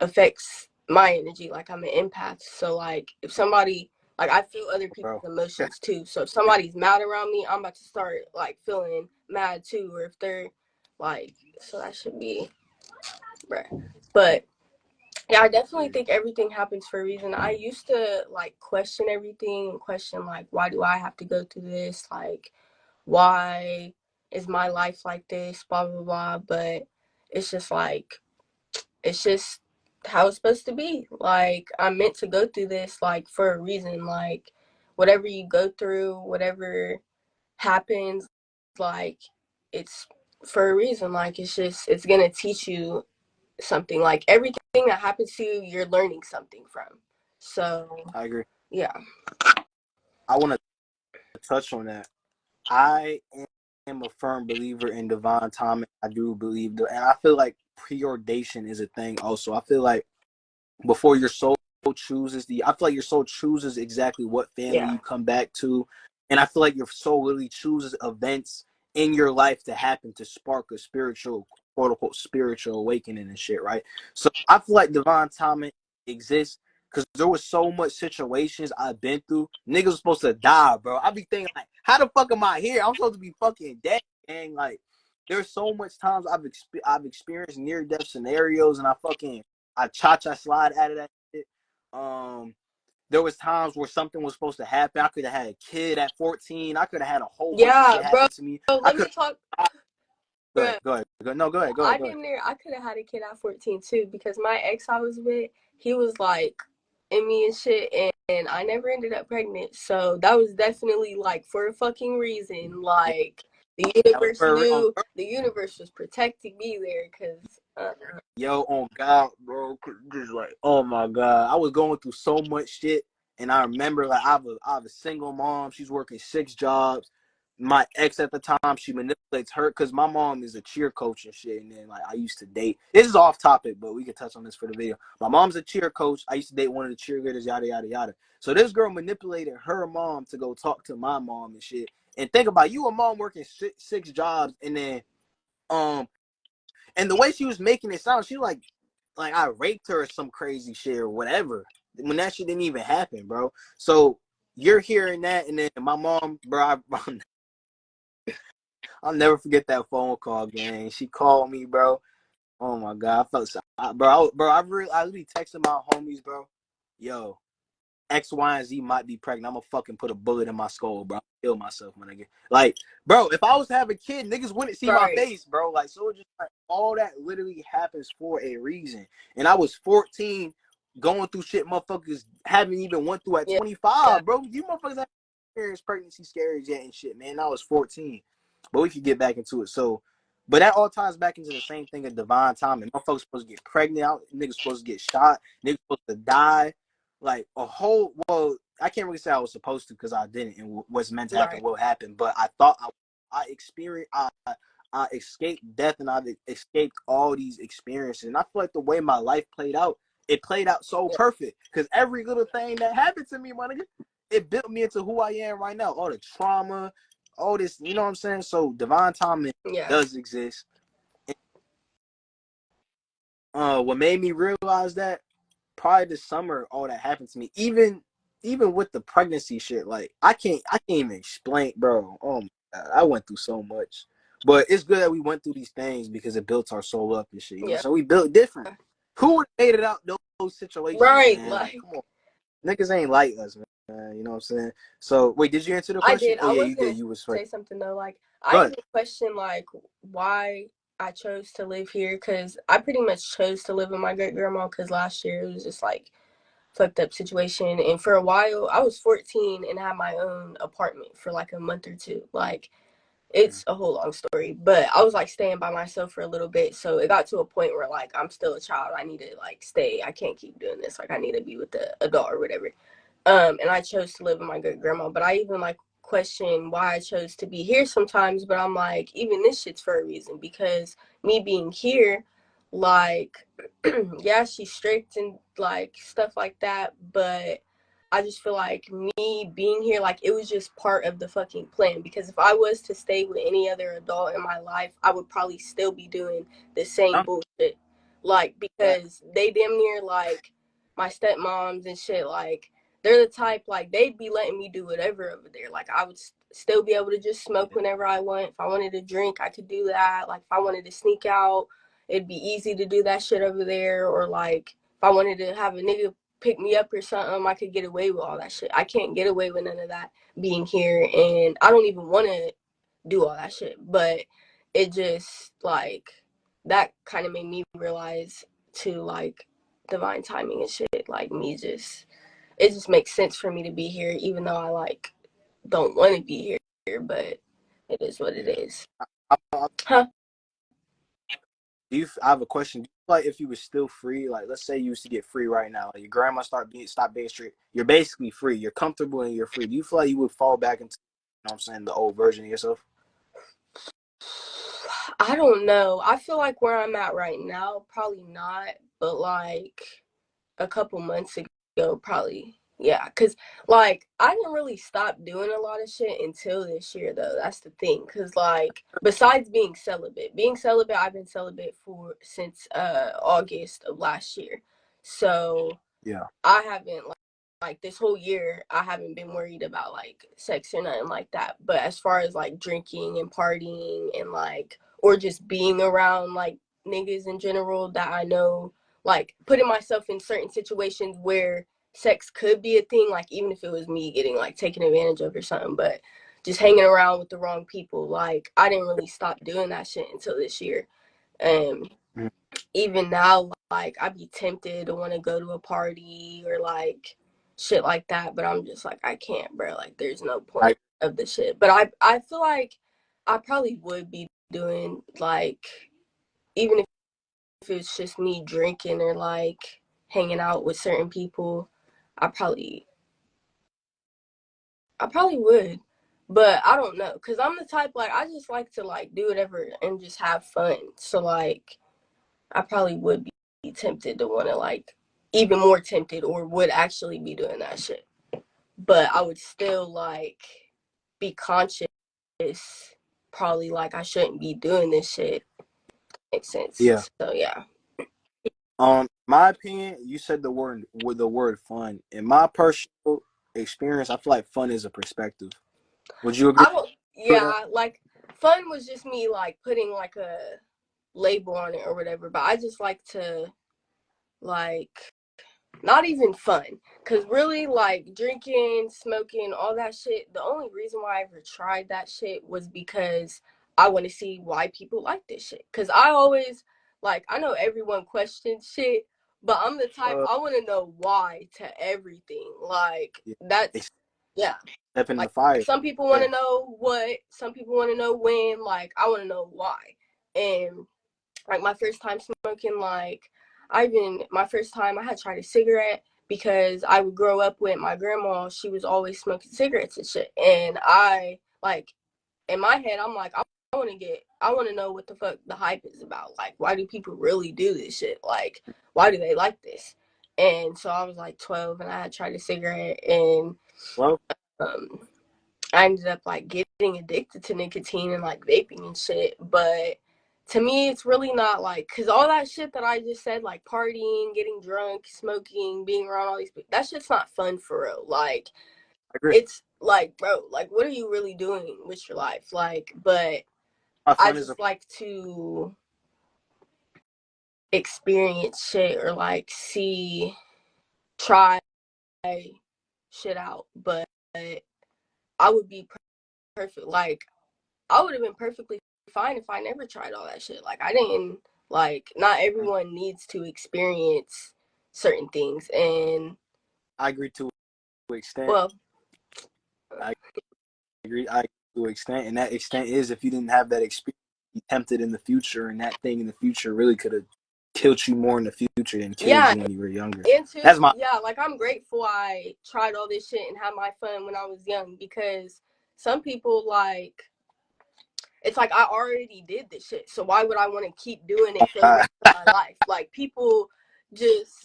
affects my energy. Like I'm an empath. So like if somebody, like I feel other people's Bro. emotions too. So if somebody's mad around me, I'm about to start like feeling mad too. Or if they're like, so that should be, bruh. But yeah, I definitely think everything happens for a reason. I used to like question everything and question like, why do I have to go through this? Like, why is my life like this? Blah blah blah. But it's just like, it's just how it's supposed to be. Like I'm meant to go through this like for a reason. Like whatever you go through, whatever happens, like it's for a reason. Like it's gonna teach you something. Like everything that happens to you, you're learning something from. So I agree. yeah. I want to touch on that. I am a firm believer in divine timing. I do believe that, and I feel like preordination is a thing also. I feel like before your soul chooses I feel like your soul chooses exactly what family Yeah. you come back to. And I feel like your soul literally chooses events in your life to happen to spark a spiritual, quote unquote, spiritual awakening and shit, right? So I feel like divine timing exists because there was so much situations I've been through. Niggas was supposed to die, bro. I be thinking like, how the fuck am I here? I'm supposed to be fucking dead, gang. Like, there's so much times I've experienced near death scenarios, and I cha-cha slide out of that shit. There was times where something was supposed to happen. I could have had a kid at 14. I could have had a whole bunch of Yeah, shit bro. happen to me. I Let could me talk. go Bro, ahead, go ahead. No, go ahead, I go ahead. damn near I could have had a kid at 14 too because my ex I was with, he was like in me and shit, I never ended up pregnant. So that was definitely like for a fucking reason. Like the That was universe for real. knew, the universe was protecting me there because Yo, on God, bro, just like, oh my God, I was going through so much shit, and I remember like I have a single mom. She's working 6 jobs. My ex at the time, she manipulates her because my mom is a cheer coach and shit. And then like I used to date. This is off topic, but we can touch on this for the video. My mom's a cheer coach. I used to date one of the cheerleaders, yada yada yada. So this girl manipulated her mom to go talk to my mom and shit. And think about you, a mom working 6 jobs, and then and the way she was making it sound, she like I raped her or some crazy shit or whatever. When that shit didn't even happen, bro. So you're hearing that, and then my mom, bro, I'll never forget that phone call, gang. She called me, bro. Oh my God, I felt so, bro. I really texting my homies, bro. Yo, X, Y, and Z might be pregnant. I'm gonna fucking put a bullet in my skull, bro. Kill myself, my nigga. Like, bro, if I was to have a kid, niggas wouldn't see my right, face, bro. Like, so just like all that literally happens for a reason. And I was 14, going through shit motherfuckers haven't even went through at yeah, 25, bro. You motherfuckers haven't experienced pregnancy scares yet and shit, man. I was 14, but we could get back into it. So, but that all ties back into the same thing of divine timing. Motherfuckers supposed to get pregnant, niggas supposed to get shot, niggas supposed to die like a whole I can't really say I was supposed to because I didn't, and what's meant to happen right, will happen, but I thought I experienced I escaped death, and I escaped all these experiences, and I feel like the way my life played out, it played out so yeah, perfect because every little thing that happened to me, my nigga, it built me into who I am right now. All the trauma, all this, you know what I'm saying? So divine timing yeah, does exist. What made me realize that probably this summer all that happened to me. Even with the pregnancy shit, like I can't even explain, bro. Oh my God, I went through so much. But it's good that we went through these things because it built our soul up and shit. You know, yeah, so we built different. Who would have made it out those situations, right. man? Like, come Like on, niggas ain't like us, man. You know what I'm saying? So wait, did you answer the I question? did. Oh I yeah, was you did. gonna You was right. say something though. Like I Good. even question like why I chose to live here because I pretty much chose to live with my great grandma because last year it was just like fucked up situation. And for a while, I was 14 and had my own apartment for like a month or two. Like, it's a whole long story, but I was like staying by myself for a little bit. So it got to a point where like I'm still a child. I need to like stay. I can't keep doing this. Like, I need to be with the adult or whatever. And I chose to live with my great grandma. But I even like question why I chose to be here sometimes. But I'm like, even this shit's for a reason because me being here, like, yeah, she's strict and like stuff like that. But I just feel like me being here, like, it was just part of the fucking plan. Because if I was to stay with any other adult in my life, I would probably still be doing the same Huh? bullshit. Like, That, because they damn near like my stepmoms and shit, like they're the type like they'd be letting me do whatever over there. Like I would still be able to just smoke whenever I want. If I wanted to drink, I could do that. Like if I wanted to sneak out, it'd be easy to do that shit over there. Or like if I wanted to have a nigga pick me up or something, I could get away with all that shit. I can't get away with none of that being here, and I don't even want to do all that shit. But it just like that kind of made me realize to like divine timing and shit. Like me just it just makes sense for me to be here, even though I like don't want to be here. But it is what it yeah. is. I, Huh? I have a question. Do you feel like if you were still free, like let's say you used to get free right now, like your grandma stop being strict, you're basically free. You're comfortable and you're free. Do you feel like you would fall back into, you know what I'm saying, the old version of yourself? I don't know. I feel like where I'm at right now, probably not. But like a couple months ago, probably. Yeah, because like I didn't really stop doing a lot of shit until this year, though. That's the thing. Because like besides being celibate, I've been celibate for since August of last year. So Yeah. I haven't like this whole year I haven't been worried about like sex or nothing like that. But as far as like drinking and partying and like or just being around like niggas in general that I know, like putting myself in certain situations where sex could be a thing, like even if it was me getting like taken advantage of or something, but just hanging around with the wrong people, like I didn't really stop doing that shit until this year. And even now, like I'd be tempted to want to go to a party or like shit like that. But I'm just like, I can't, bro. Like, there's no I point of the shit. But I feel like I probably would be doing, like, even if it's just me drinking or like hanging out with certain people, I probably would. But I don't know, cause I'm the type, like, I just like to like do whatever and just have fun. So like I probably would be tempted to want to, like, even more tempted, or would actually be doing that shit. But I would still like be conscious, probably, like, I shouldn't be doing this shit. Makes sense. yeah. So yeah. My opinion, you said the word fun. In my personal experience, I feel like fun is a perspective. Would you agree I don't. with that? Yeah, like, fun was just me like putting like a label on it or whatever. But I just like to, like, not even fun, because really, like, drinking, smoking, all that shit, the only reason why I ever tried that shit was because I want to see why people like this shit. Because I always, like, I know everyone questions shit, but I'm the type, Uh, I want to know why to everything. Like, yeah. that's, yeah. Step in the Like, fire. some people want Yeah. to know what, some people want to know when, like, I want to know why. And like, my first time smoking, like, my first time I had tried a cigarette, because I would grow up with my grandma. She was always smoking cigarettes and shit. And I, like, in my head, I'm like, I want to know what the fuck the hype is about. Like, why do people really do this shit? Like, why do they like this? And so I was like 12 and I had tried a cigarette, and Well, um, I ended up like getting addicted to nicotine and like vaping and shit. But to me, it's really not, like, because all that shit that I just said, like partying, getting drunk, smoking, being around all these people, that shit's not fun for real. Like, I agree. it's like, bro, like, what are you really doing with your life? Like, but My I fun is a just like to experience shit, or like try shit out. But I would be perfect. Like, I would have been perfectly fine if I never tried all that shit. Like, I didn't, like, not everyone needs to experience certain things. And, I agree to an extent. well, I I agree to an extent, and that extent is if you didn't have that experience, you tempted in the future, and that thing in the future really could have killed you more in the future than killed yeah, you when you were younger. and That's two, my. yeah, like, I'm grateful I tried all this shit and had my fun when I was young, because some people, like, it's like I already did this shit. So why would I want to keep doing it for the rest of my life? Like, people just,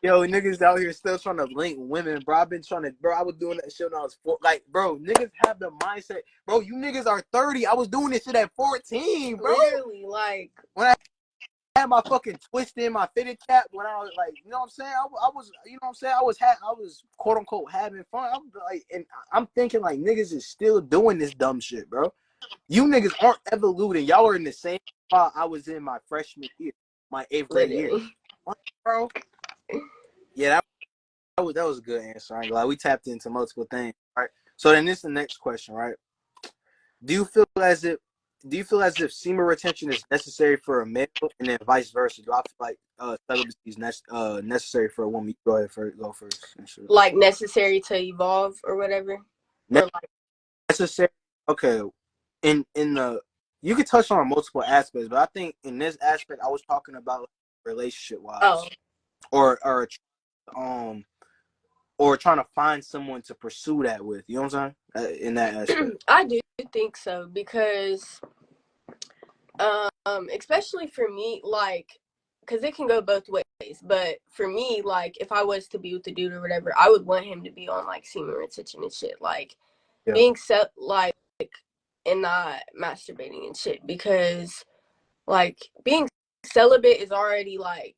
Yo, niggas out here still trying to link women, bro. I've been trying to, bro. I was doing that shit when I was four. Like, bro, niggas have the mindset, bro. You niggas are 30. I was doing this shit at 14, bro. literally, like, When I had my fucking twist in my fitted cap, when I was like, you know what I'm saying? I was, you know what I'm saying? I was quote unquote having fun. I'm like, and I'm thinking like niggas is still doing this dumb shit, bro. You niggas aren't evoluting. Y'all are in the same spot I was in my freshman year, my 8th grade year. literally. What, bro? Yeah, that was a good answer. I ain't gonna lie. We tapped into multiple things. Right. So then this is the next question, right? Do you feel as if semen retention is necessary for a male, and then vice versa? Do I feel like celibacy is necessary for a woman? You go ahead first. Go first. Like, necessary to evolve or whatever, or like, Necessary. Okay. In the you could touch on multiple aspects, but I think in this aspect I was talking about relationship oh, wise, um or trying to find someone to pursue that with. You know what I'm saying? In that aspect. I do think so, because especially for me, like, because it can go both ways. But for me, like, if I was to be with the dude or whatever, I would want him to be on like semen retention and shit, like Yeah. being set, like, and not masturbating and shit, because like being celibate is already like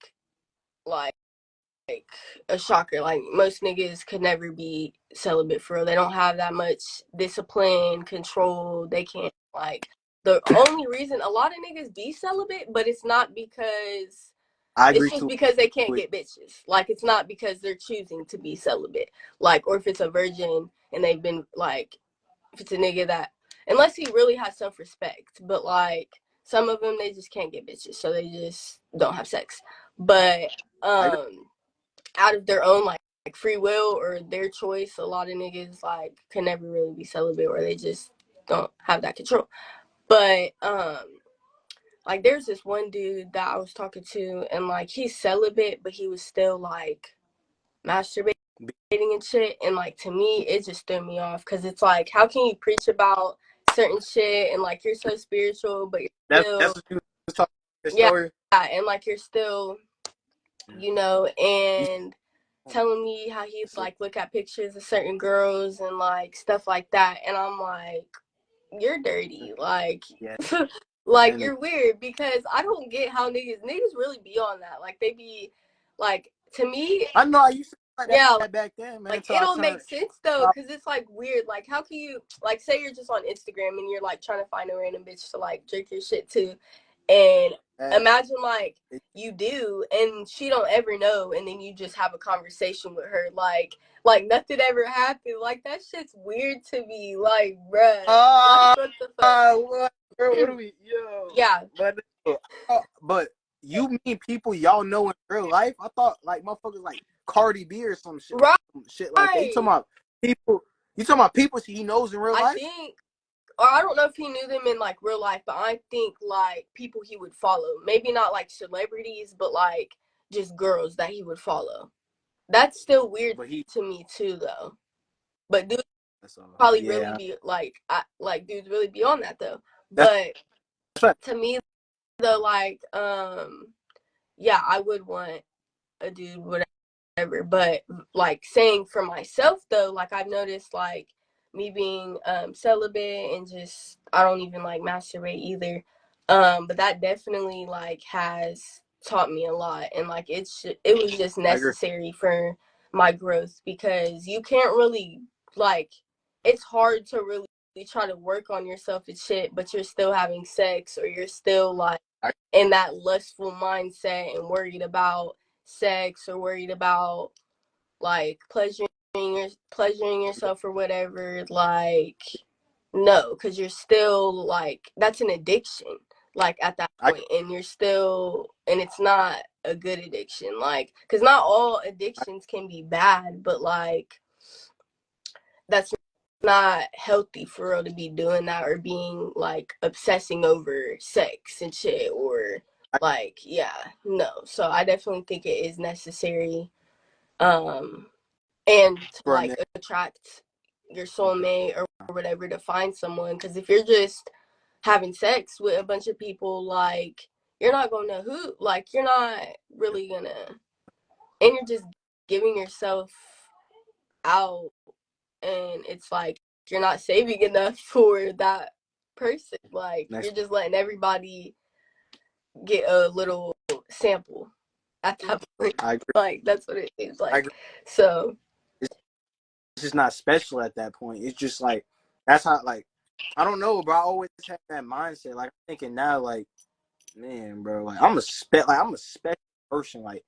a shocker. Like, most niggas could never be celibate for real. They don't have that much discipline, control. They can't, like, the only reason a lot of niggas be celibate, but it's not because, I it's agree just to because they can't it. get bitches. Like, it's not because they're choosing to be celibate. Like, or if it's a virgin and they've been, like, if it's a nigga that, unless he really has self-respect, but like some of them, they just can't get bitches, so they just don't have sex. But I agree. out of their own like free will or their choice. A lot of niggas like can never really be celibate, or they just don't have that control. But like there's this one dude that I was talking to, and like he's celibate, but he was still like masturbating and shit. And like to me, it just threw me off, because it's like, how can you preach about certain shit and like you're so spiritual, but you're still, that's what you was talking about, yeah, story. and like you're still, you know, and telling me how he'd like look at pictures of certain girls and like stuff like that, and I'm like, you're dirty, like, yeah. like you're weird, because I don't get how niggas really be on that. Like they be like, to me, I know I used to like yeah, that back then, man. like it don't make sense though, because it's like weird. Like how can you, like, say you're just on Instagram and you're like trying to find a random bitch to like jerk your shit to, and imagine like you do and she don't ever know, and then you just have a conversation with her like nothing ever happened. Like that shit's weird to me. Like, bruh, like what the fuck? What do we? Yo, yeah, but you mean people y'all know in real life? I thought like motherfuckers like Cardi B or some shit, right, some shit like that. You talking about people? You talking about people he knows in real life? I think, or I don't know if he knew them in like real life, but I think like people he would follow. Maybe not like celebrities, but like just girls that he would follow. That's still weird to me too, though. But dudes probably really be like, dudes really be on that though. But to me though, like, yeah, I would want a dude, whatever. But like saying for myself though, like I've noticed like me being celibate and just, I don't even like masturbate either. But that definitely like has taught me a lot, and like it was just necessary for my growth, because you can't really like, it's hard to really try to work on yourself and shit, but you're still having sex, or you're still like in that lustful mindset and worried about sex, or worried about like pleasuring yourself or whatever. Like, no, because you're still like, that's an addiction like at that point, and you're still, and it's not a good addiction, like, because not all addictions can be bad, but like that's not healthy for real to be doing that, or being like obsessing over sex and shit, or like, yeah, no. So I definitely think it is necessary, and to like attract your soulmate or whatever, to find someone, because if you're just having sex with a bunch of people, like you're not gonna know who, like you're not really gonna, and you're just giving yourself out, and it's like you're not saving enough for that person. Like you're just letting everybody get a little sample at that point. Like that's what it is like. So it's just not special at that point. It's just like, that's how, like, I don't know, bro. I always have that mindset. Like, I'm thinking now, like, man, bro, like I'm a special person. Like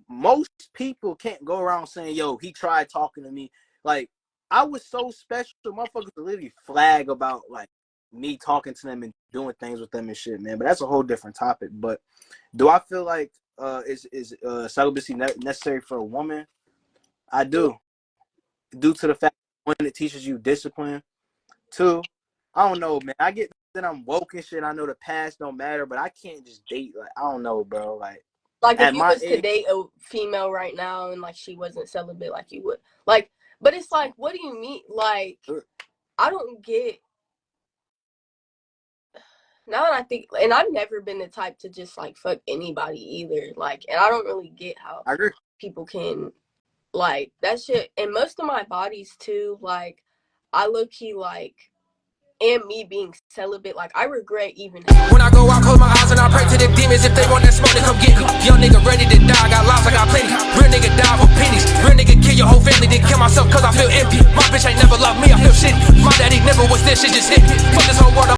most people can't go around saying, yo, he tried talking to me. Like, I was so special, motherfuckers would literally flag about like me talking to them and doing things with them and shit, man. But that's a whole different topic. But do I feel like is celibacy necessary for a woman? I do, due to the fact that, one, it teaches you discipline. Two, I don't know, man. I get that I'm woke and shit. I know the past don't matter, but I can't just date. Like, I don't know, bro. Like if you was to date a female right now and like she wasn't celibate, like you would, like, but it's like, what do you mean? Like, I don't get. Now that I think, and I've never been the type to just like fuck anybody either. Like, and I don't really get how people can like that shit. And most of my bodies too, like, I low-key like, and me being celibate, like I regret even. When I go out, close my eyes and I pray to the demons. If they want that smoke, they come get me. Young nigga ready to die, got lives, I got plenty. Real nigga die for pennies. Real nigga kill your whole family, then kill myself cause I feel empty. My bitch ain't never loved me, I feel shitty. My daddy never was this, shit just hit me. Fuck this whole world.